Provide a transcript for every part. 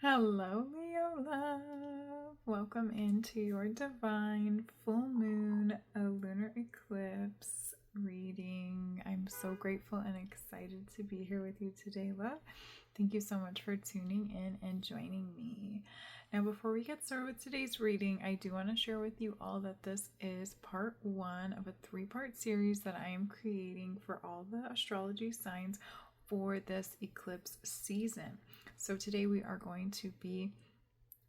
Hello, Leo love. Welcome into your divine full moon, a lunar eclipse reading. I'm so grateful and excited to be here with you today, love. Thank you so much for tuning in and joining me. Now, before we get started with today's reading, I do want to share with you all that this is part one of a three-part series that I am creating for all the astrology signs for this eclipse season. So today we are going to be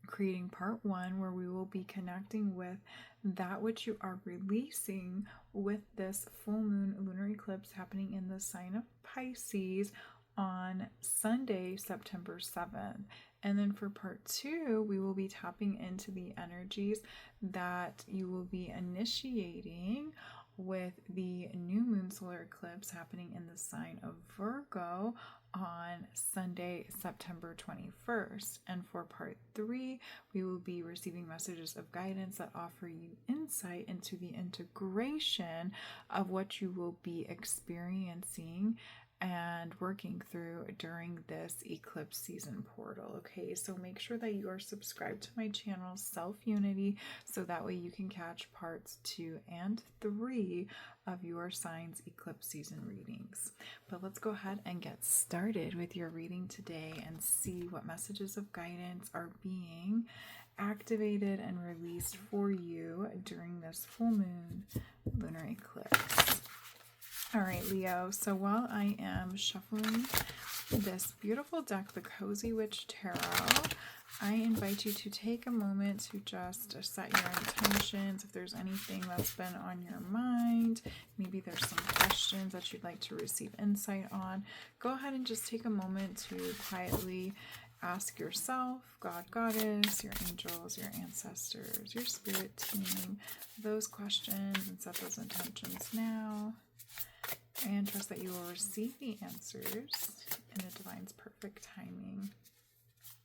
creating part one, where we will be connecting with that which you are releasing with this full moon lunar eclipse happening in the sign of Pisces on Sunday, September 7th. And then for part two, we will be tapping into the energies that you will be initiating with the new moon solar eclipse happening in the sign of Virgo on Sunday, September 21st. And for part three, we will be receiving messages of guidance that offer you insight into the integration of what you will be experiencing and working through during this eclipse season portal. Okay, so make sure that you are subscribed to my channel Self-Unity, so that way you can catch parts 2 and 3 of your signs eclipse season readings. But let's go ahead and get started with your reading today and see what messages of guidance are being activated and released for you during this full moon lunar eclipse. All right, Leo, so while I am shuffling this beautiful deck, the Cozy Witch Tarot, I invite you to take a moment to just set your intentions. If there's anything that's been on your mind, maybe there's some questions that you'd like to receive insight on, go ahead and just take a moment to quietly ask yourself, God, Goddess, your angels, your ancestors, your spirit team, those questions, and set those intentions now. And trust that you will receive the answers in the divine's perfect timing.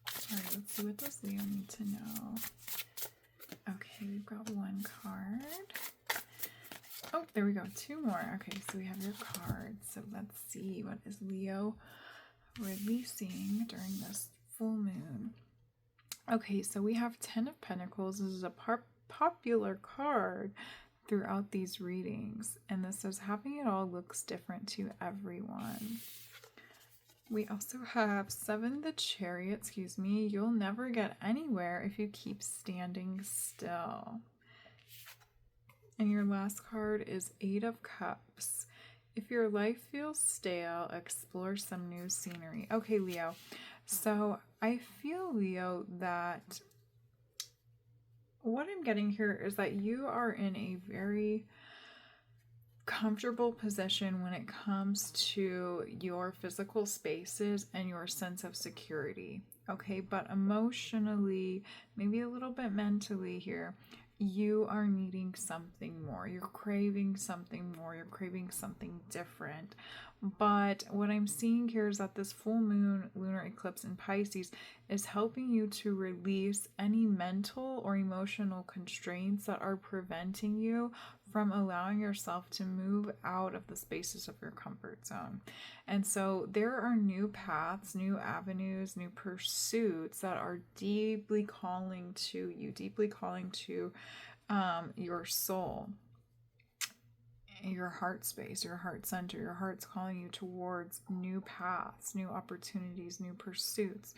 All right, let's see what does Leo need to know. Okay, we've got one card. Oh, there we go, two more. Okay, so we have your cards. So let's see, what is Leo releasing during this full moon? Okay, so we have 10 of Pentacles. This is a popular card throughout these readings, and this says having it all looks different to everyone. We also have 7 the Chariot, you'll never get anywhere if you keep standing still. And your last card is 8 of Cups. If your life feels stale, explore some new scenery. Okay, Leo, so I feel, Leo, that what I'm getting here is that you are in a very comfortable position when it comes to your physical spaces and your sense of security. Okay, but emotionally, maybe a little bit mentally here, you are needing something more. You're craving something more. You're craving something different. But what I'm seeing here is that this full moon lunar eclipse in Pisces is helping you to release any mental or emotional constraints that are preventing you from allowing yourself to move out of the spaces of your comfort zone. And so there are new paths, new avenues, new pursuits that are deeply calling to you, deeply calling to your soul, your heart space, your heart center. Your heart's calling you towards new paths, new opportunities, new pursuits,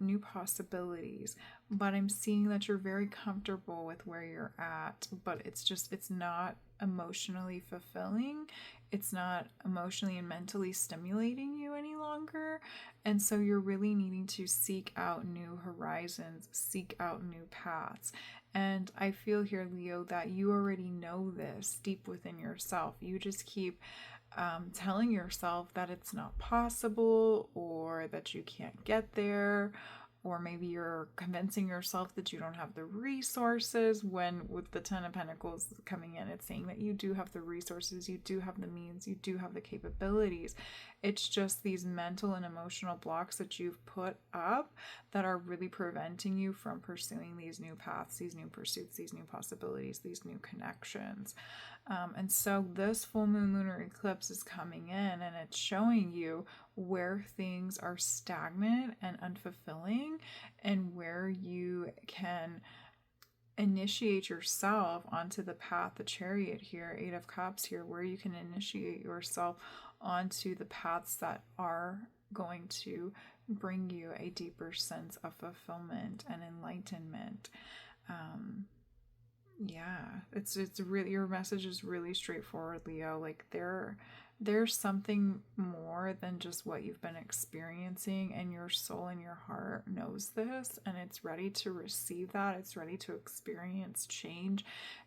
new possibilities. But I'm seeing that you're very comfortable with where you're at, but it's not emotionally fulfilling. It's not emotionally and mentally stimulating you any longer. And so you're really needing to seek out new horizons, seek out new paths. And I feel here, Leo, that you already know this deep within yourself. You just keep telling yourself that it's not possible, or that you can't get there, or maybe you're convincing yourself that you don't have the resources, when with the 10 of Pentacles coming in, it's saying that you do have the resources, you do have the means, you do have the capabilities. It's just these mental and emotional blocks that you've put up that are really preventing you from pursuing these new paths, these new pursuits, these new possibilities, these new connections. And so this full moon lunar eclipse is coming in, and it's showing you where things are stagnant and unfulfilling, and where you can initiate yourself onto the path, the Chariot here, Eight of Cups here, where you can initiate yourself onto the paths that are going to bring you a deeper sense of fulfillment and enlightenment. Yeah, it's really, your message is really straightforward, Leo. Like there's something more than just what you've been experiencing, and your soul and your heart knows this, and it's ready to receive that. It's ready to experience change.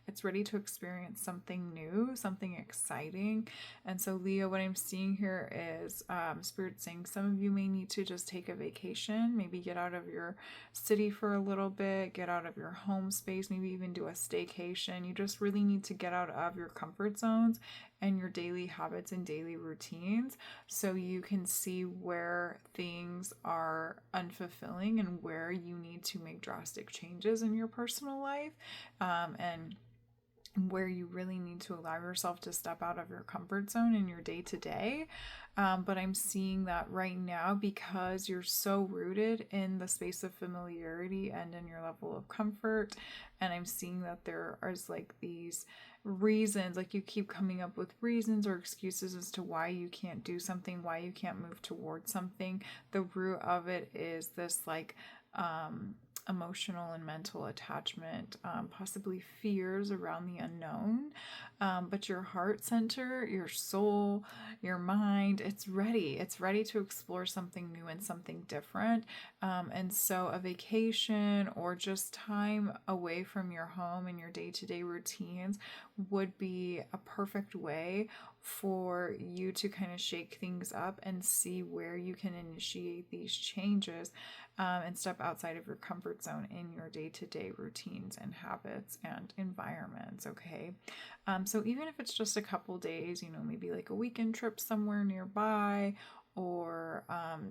It's ready to experience something new, something exciting. And so, Leo, what I'm seeing here is Spirit saying some of you may need to just take a vacation, maybe get out of your city for a little bit, get out of your home space, maybe even do a staycation. You just really need to get out of your comfort zones and your daily habits and daily routines, so you can see where things are unfulfilling and where you need to make drastic changes in your personal life, and where you really need to allow yourself to step out of your comfort zone in your day to day. But I'm seeing that right now, because you're so rooted in the space of familiarity and in your level of comfort, and I'm seeing that there is like these reasons, like you keep coming up with reasons or excuses as to why you can't do something, why you can't move towards something. The root of it is this like emotional and mental attachment, possibly fears around the unknown. But your heart center, your soul, your mind, it's ready. It's ready to explore something new and something different. And so a vacation or just time away from your home and your day-to-day routines would be a perfect way for you to kind of shake things up and see where you can initiate these changes, and step outside of your comfort zone in your day-to-day routines and habits and environments. Okay, so even if it's just a couple days, maybe like a weekend trip somewhere nearby, or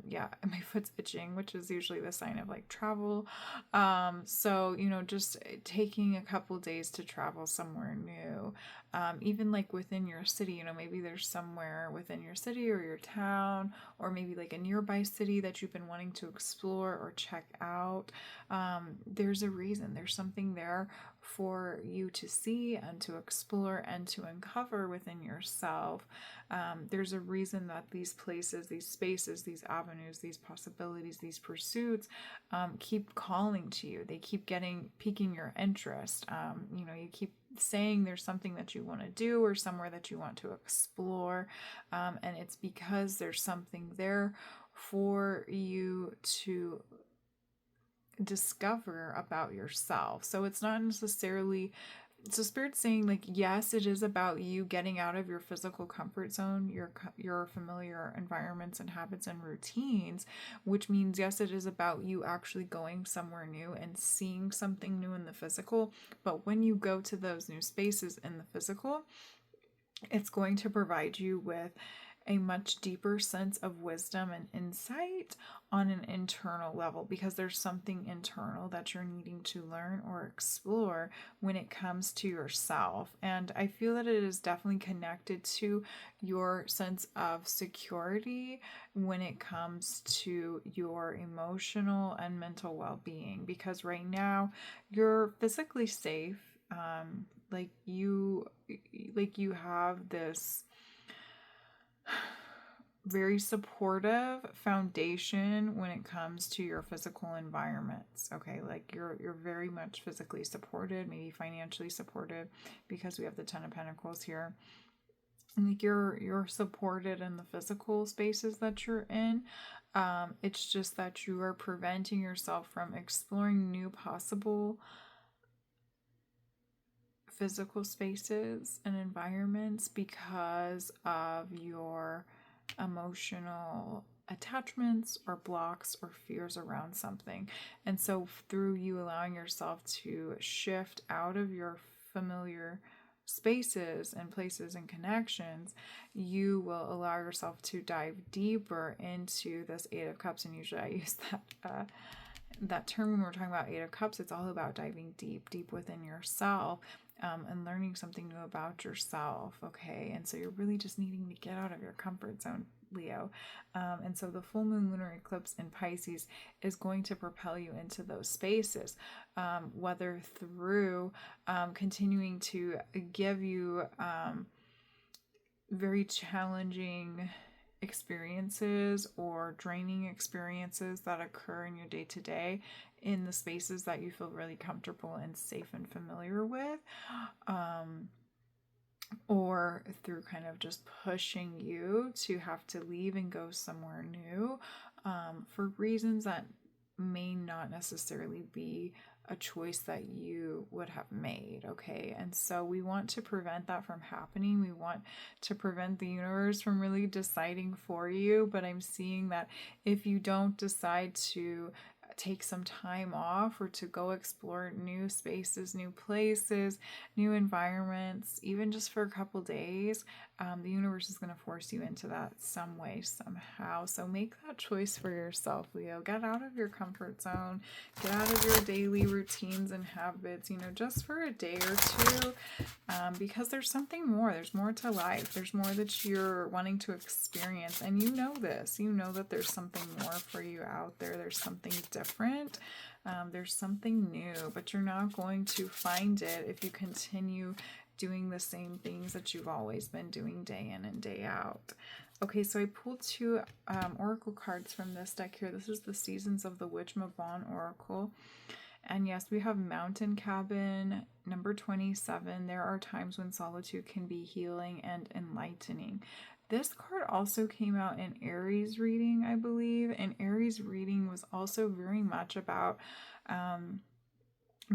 yeah, my foot's itching, which is usually the sign of like travel. So just taking a couple days to travel somewhere new, even like within your city. Maybe there's somewhere within your city or your town, or maybe like a nearby city that you've been wanting to explore or check out. There's a reason, there's something there for you to see and to explore and to uncover within yourself. There's a reason that these places, these spaces, these avenues, these possibilities, these pursuits keep calling to you. They keep piquing your interest. You keep saying there's something that you want to do or somewhere that you want to explore, and it's because there's something there for you to discover about yourself. So it's not necessarily, so Spirit's saying like, yes, it is about you getting out of your physical comfort zone, your familiar environments and habits and routines, which means yes, it is about you actually going somewhere new and seeing something new in the physical. But when you go to those new spaces in the physical, it's going to provide you with a much deeper sense of wisdom and insight on an internal level, because there's something internal that you're needing to learn or explore when it comes to yourself. And I feel that it is definitely connected to your sense of security when it comes to your emotional and mental well-being, because right now you're physically safe. Like you have this very supportive foundation when it comes to your physical environments. Okay, like you're very much physically supported, maybe financially supported, because we have the Ten of Pentacles here. And like you're supported in the physical spaces that you're in. It's just that you are preventing yourself from exploring new possible physical spaces and environments because of your emotional attachments or blocks or fears around something. And so through you allowing yourself to shift out of your familiar spaces and places and connections, you will allow yourself to dive deeper into this Eight of Cups. And usually I use that term when we're talking about Eight of Cups. It's all about diving deep within yourself, and learning something new about yourself. Okay, and so you're really just needing to get out of your comfort zone Leo. And so the full moon lunar eclipse in Pisces is going to propel you into those spaces, whether through continuing to give you very challenging experiences or draining experiences that occur in your day-to-day in the spaces that you feel really comfortable and safe and familiar with, or through kind of just pushing you to have to leave and go somewhere new, for reasons that may not necessarily be a choice that you would have made. Okay. And so we want to prevent that from happening. We want to prevent the universe from really deciding for you. But I'm seeing that if you don't decide to take some time off or to go explore new spaces, new places, new environments, even just for a couple days, the universe is going to force you into that some way, somehow. So make that choice for yourself, Leo. Get out of your comfort zone. Get out of your daily routines and habits, just for a day or two, because there's something more. There's more to life. There's more that you're wanting to experience. And you know this. You know that there's something more for you out there. There's something different. There's something new, but you're not going to find it if you continue doing the same things that you've always been doing day in and day out. Okay, so I pulled two oracle cards from this deck here. This is the Seasons of the Witch Mabon Oracle. And yes, we have Mountain Cabin, number 27. There are times when solitude can be healing and enlightening. This card also came out in Aries reading, I believe. And Aries reading was also very much about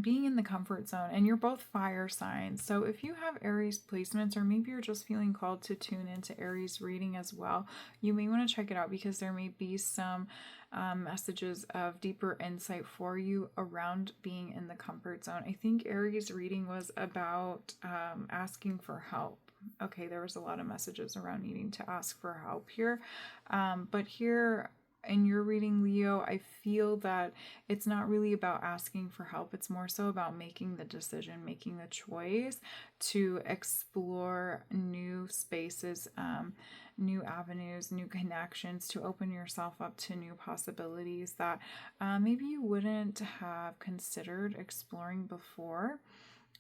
being in the comfort zone, and you're both fire signs. So if you have Aries placements, or maybe you're just feeling called to tune into Aries reading as well, you may want to check it out, because there may be some messages of deeper insight for you around being in the comfort zone. I think Aries reading was about asking for help. Okay, there was a lot of messages around needing to ask for help here. But here in your reading, Leo, I feel that it's not really about asking for help. It's more so about making the decision, making the choice to explore new spaces, new avenues, new connections, to open yourself up to new possibilities that maybe you wouldn't have considered exploring before.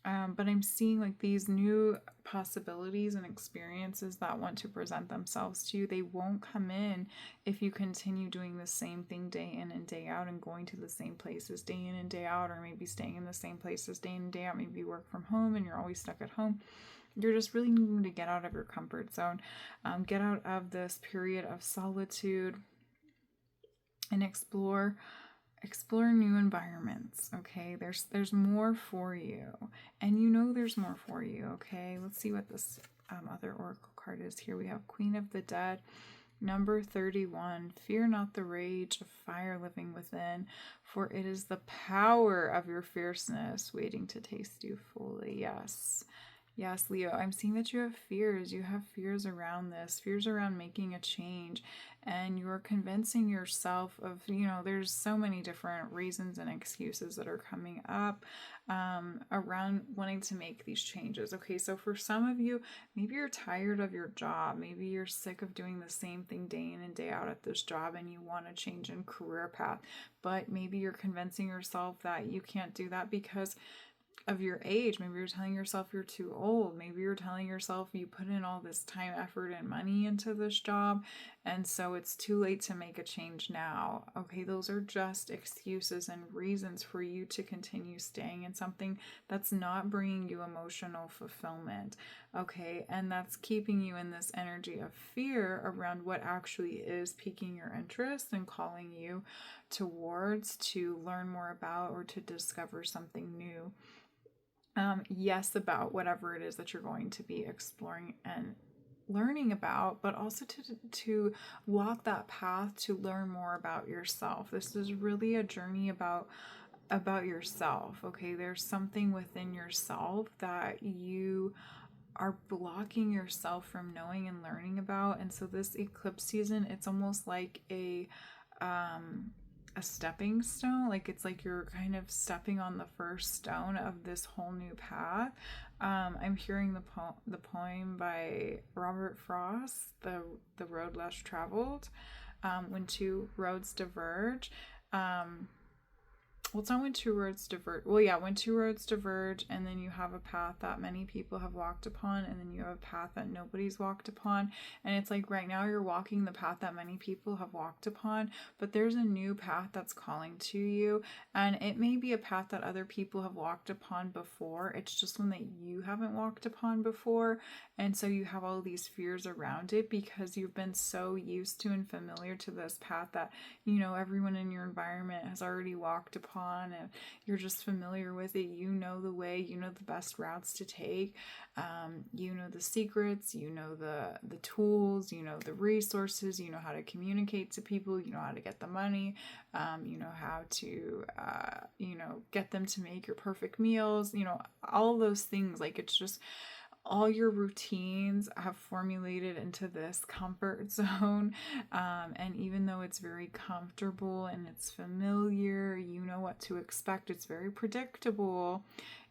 But I'm seeing like these new possibilities and experiences that want to present themselves to you. They won't come in if you continue doing the same thing day in and day out, and going to the same places day in and day out, or maybe staying in the same places day in and day out. Maybe you work from home and you're always stuck at home. You're just really needing to get out of your comfort zone, get out of this period of solitude, and explore new environments. Okay, there's more for you, and there's more for you. Okay, let's see what this other oracle card is here. We have Queen of the Dead, number 31. Fear not the rage of fire living within, for it is the power of your fierceness waiting to taste you fully. Yes, Leo, I'm seeing that you have fears. You have fears around this, fears around making a change, and you're convincing yourself of, there's so many different reasons and excuses that are coming up around wanting to make these changes. Okay, so for some of you, maybe you're tired of your job. Maybe you're sick of doing the same thing day in and day out at this job, and you want to change in career path, but maybe you're convincing yourself that you can't do that because of your age. Maybe you're telling yourself you're too old. Maybe you're telling yourself you put in all this time, effort, and money into this job, and so it's too late to make a change now. Okay, those are just excuses and reasons for you to continue staying in something that's not bringing you emotional fulfillment. Okay, and that's keeping you in this energy of fear around what actually is piquing your interest and calling you towards to learn more about or to discover something new. Yes, about whatever it is that you're going to be exploring and learning about, but also to walk that path to learn more about yourself. This is really a journey about yourself. Okay, there's something within yourself that you are blocking yourself from knowing and learning about. And so this eclipse season, it's almost like a a stepping stone. Like it's like you're kind of stepping on the first stone of this whole new path. I'm hearing the poem by Robert Frost, the Road Less Traveled. When two roads diverge. Well, it's not when two roads diverge. Well, yeah, when two roads diverge, and then you have a path that many people have walked upon, and then you have a path that nobody's walked upon. And it's like right now you're walking the path that many people have walked upon, but there's a new path that's calling to you. And it may be a path that other people have walked upon before. It's just one that you haven't walked upon before. And so you have all these fears around it because you've been so used to and familiar to this path that, you know, everyone in your environment has already walked upon, and you're just familiar with it. You know the way, you know the best routes to take, you know the secrets, you know the tools, you know the resources, you know how to communicate to people, you know how to get the money, you know how to you know, get them to make your perfect meals, you know, all those things. Like it's just all your routines have formulated into this comfort zone. And even though it's very comfortable and it's familiar, you know what to expect, it's very predictable,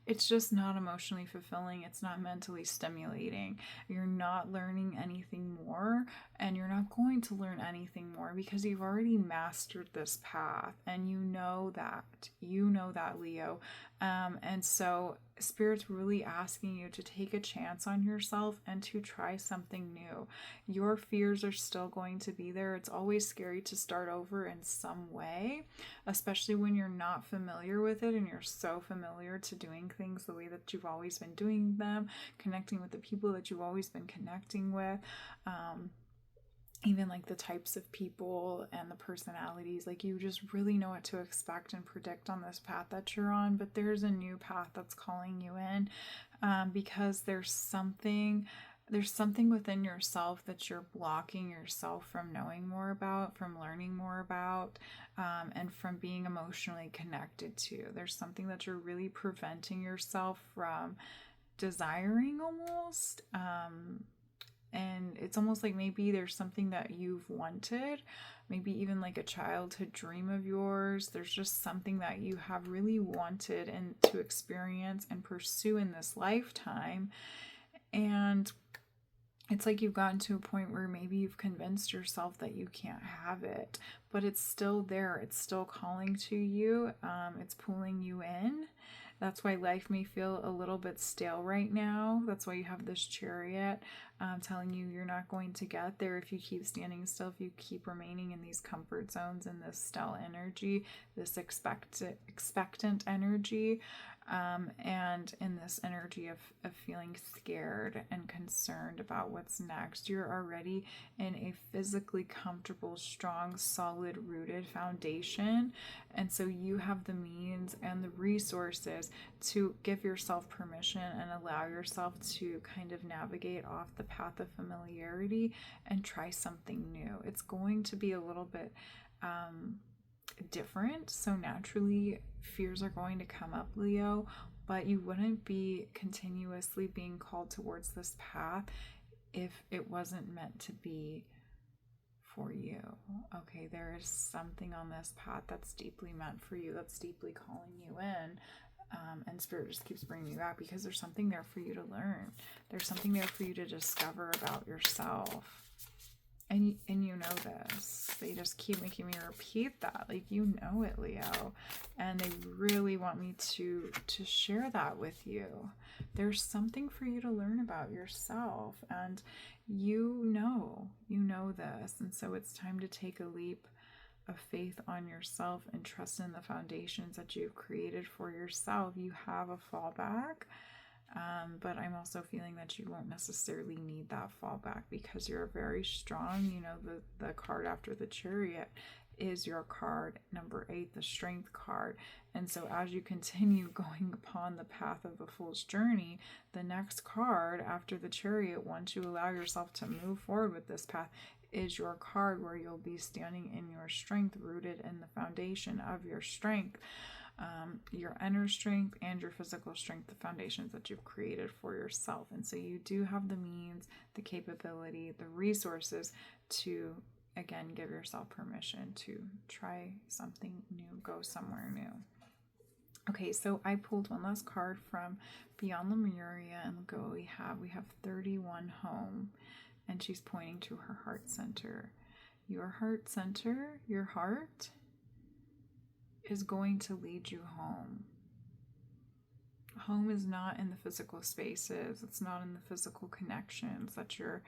it's just not emotionally fulfilling. It's not mentally stimulating. You're not learning anything more, and you're not going to learn anything more because you've already mastered this path, and you know that, Leo. And so Spirit's really asking you to take a chance on yourself and to try something new. Your fears are still going to be there. It's always scary to start over in some way, especially when you're not familiar with it and you're so familiar to doing things the way that you've always been doing them, connecting with the people that you've always been connecting with. Even like the types of people and the personalities, like you just really know what to expect and predict on this path that you're on. But there's a new path that's calling you in, because there's something within yourself that you're blocking yourself from knowing more about, from learning more about, and from being emotionally connected to. There's something that you're really preventing yourself from desiring almost. And it's almost like maybe there's something that you've wanted, maybe even like a childhood dream of yours. There's just something that you have really wanted and to experience and pursue in this lifetime. And it's like you've gotten to a point where maybe you've convinced yourself that you can't have it, but it's still there. It's still calling to you. It's pulling you in. That's why life may feel a little bit stale right now. That's why you have this Chariot telling you you're not going to get there if you keep standing still, if you keep remaining in these comfort zones, in this stale energy, this expectant energy, and in this energy of feeling scared and concerned about what's next. You're already in a physically comfortable, strong, solid, rooted foundation. And so you have the means and the resources to give yourself permission and allow yourself to kind of navigate off the path of familiarity and try something new. It's going to be a little bit different. So naturally, fears are going to come up, Leo, but you wouldn't be continuously being called towards this path if it wasn't meant to be for you. Okay, there is something on this path that's deeply meant for you, that's deeply calling you in. And Spirit just keeps bringing you back because there's something there for you to learn. There's something there for you to discover about yourself. And you know this. They just keep making me repeat that. Like, you know it, Leo. And they really want me to share that with you. There's something for you to learn about yourself. And you know this. And so it's time to take a leap of faith on yourself and trust in the foundations that you've created for yourself. You have a fallback. But I'm also feeling that you won't necessarily need that fallback because you're very strong. You know, the card after the Chariot is your card number 8, the Strength card. And so as you continue going upon the path of the Fool's journey, the next card after the Chariot, once you allow yourself to move forward with this path, is your card where you'll be standing in your strength, rooted in the foundation of your strength. Your inner strength and your physical strength, the foundations that you've created for yourself. And so you do have the means, the capability, the resources to again, give yourself permission to try something new, go somewhere new. Okay, so I pulled one last card from Beyond Lemuria, and look at what we have. We have 31 home, and she's pointing to her heart center. Your heart center, your heart, is going to lead you home. Home is not in the physical spaces. It's not in the physical connections that you're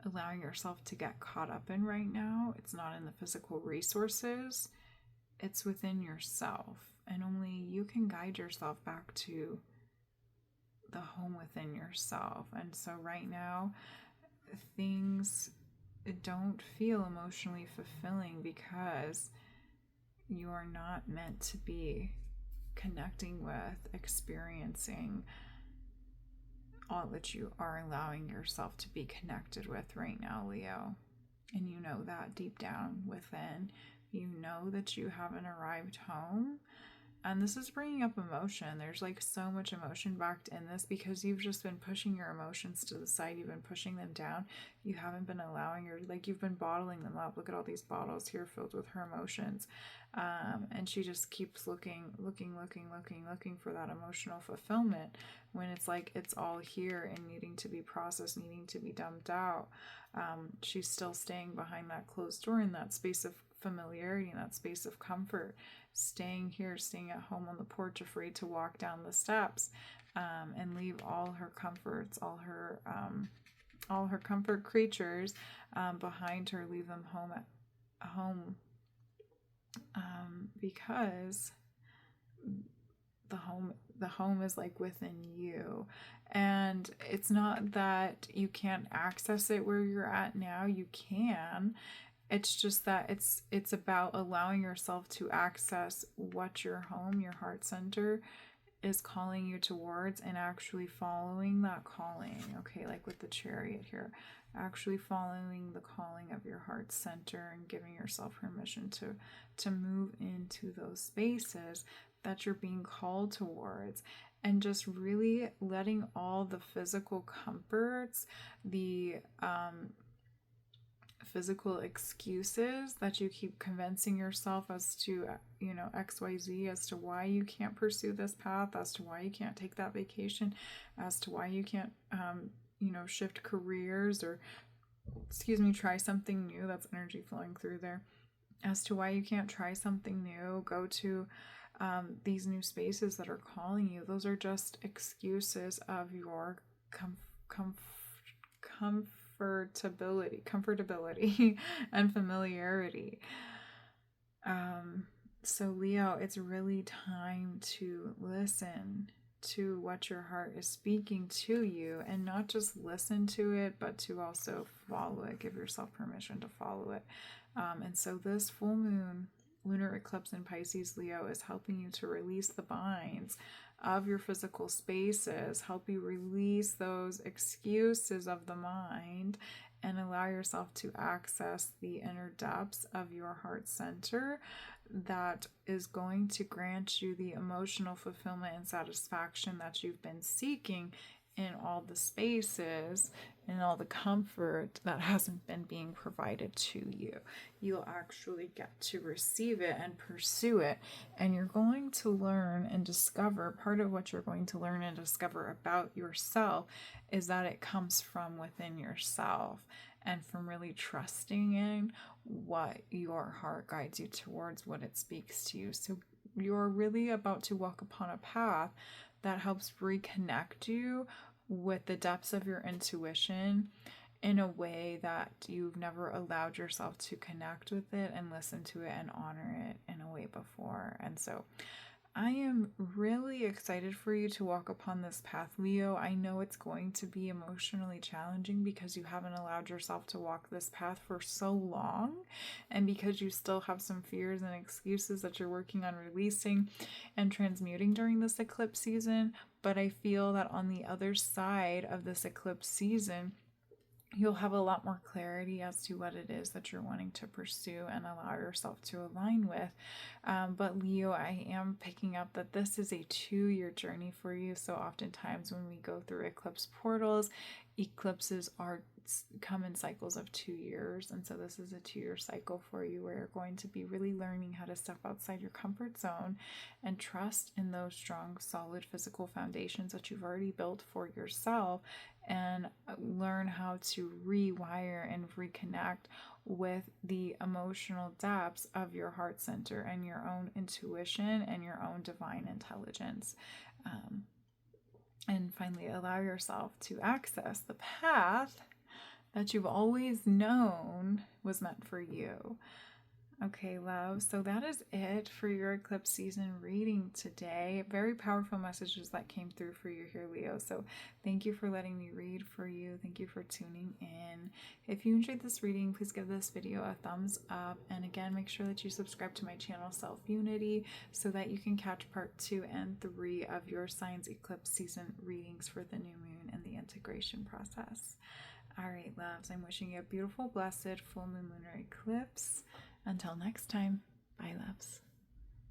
allowing yourself to get caught up in right now. It's not in the physical resources. It's within yourself. And only you can guide yourself back to the home within yourself. And so right now, things don't feel emotionally fulfilling because you are not meant to be connecting with, experiencing all that you are allowing yourself to be connected with right now, Leo. And you know that deep down within. You know that you haven't arrived home. And this is bringing up emotion. There's like so much emotion backed in this because you've just been pushing your emotions to the side. You've been pushing them down. You haven't been allowing you've been bottling them up. Look at all these bottles here filled with her emotions. And she just keeps looking for that emotional fulfillment when it's like it's all here and needing to be processed, needing to be dumped out. She's still staying behind that closed door in that space of familiarity, in that space of comfort, staying here, staying at home on the porch, afraid to walk down the steps, and leave all her comforts, all her comfort creatures behind her, leave them home because the home is like within you. And it's not that you can't access it where you're at now. You can. It's just that it's about allowing yourself to access what your home, your heart center, is calling you towards, and actually following that calling. Okay, like with the Chariot here, actually following the calling of your heart center and giving yourself permission to move into those spaces that you're being called towards, and just really letting all the physical comforts, the physical excuses that you keep convincing yourself as to, XYZ, as to why you can't pursue this path, as to why you can't take that vacation, as to why you can't, shift careers or, try something new. That's energy flowing through there. As to why you can't try something new, go to these new spaces that are calling you. Those are just excuses of your comfortability and familiarity. So Leo, it's really time to listen to what your heart is speaking to you, and not just listen to it, but to also follow it. Give yourself permission to follow it. And so this full moon lunar eclipse in Pisces, Leo, is helping you to release the binds of your physical spaces, help you release those excuses of the mind, and allow yourself to access the inner depths of your heart center that is going to grant you the emotional fulfillment and satisfaction that you've been seeking in all the spaces and all the comfort that hasn't been being provided to you. You'll actually get to receive it and pursue it, and you're going to learn and discover, part of what you're going to learn and discover about yourself is that it comes from within yourself, and from really trusting in what your heart guides you towards, what it speaks to you. So you're really about to walk upon a path that helps reconnect you with the depths of your intuition in a way that you've never allowed yourself to connect with it and listen to it and honor it in a way before. And so I am really excited for you to walk upon this path, Leo. I know it's going to be emotionally challenging because you haven't allowed yourself to walk this path for so long, and because you still have some fears and excuses that you're working on releasing and transmuting during this eclipse season. But I feel that on the other side of this eclipse season, you'll have a lot more clarity as to what it is that you're wanting to pursue and allow yourself to align with. But Leo, I am picking up that this is a 2-year journey for you. So oftentimes when we go through eclipse portals, eclipses are come in cycles of 2 years. And so this is a 2-year cycle for you where you're going to be really learning how to step outside your comfort zone and trust in those strong, solid physical foundations that you've already built for yourself, and learn how to rewire and reconnect with the emotional depths of your heart center and your own intuition and your own divine intelligence. And finally, allow yourself to access the path that you've always known was meant for you. Okay, love. So that is it for your eclipse season reading today. Very powerful messages that came through for you here, Leo. So thank you for letting me read for you. Thank you for tuning in. If you enjoyed this reading, please give this video a thumbs up. And again, make sure that you subscribe to my channel, Self-Unity, so that you can catch part 2 and 3 of your signs eclipse season readings for the new moon and the integration process. All right, loves. I'm wishing you a beautiful, blessed full moon lunar eclipse. Until next time, bye, loves.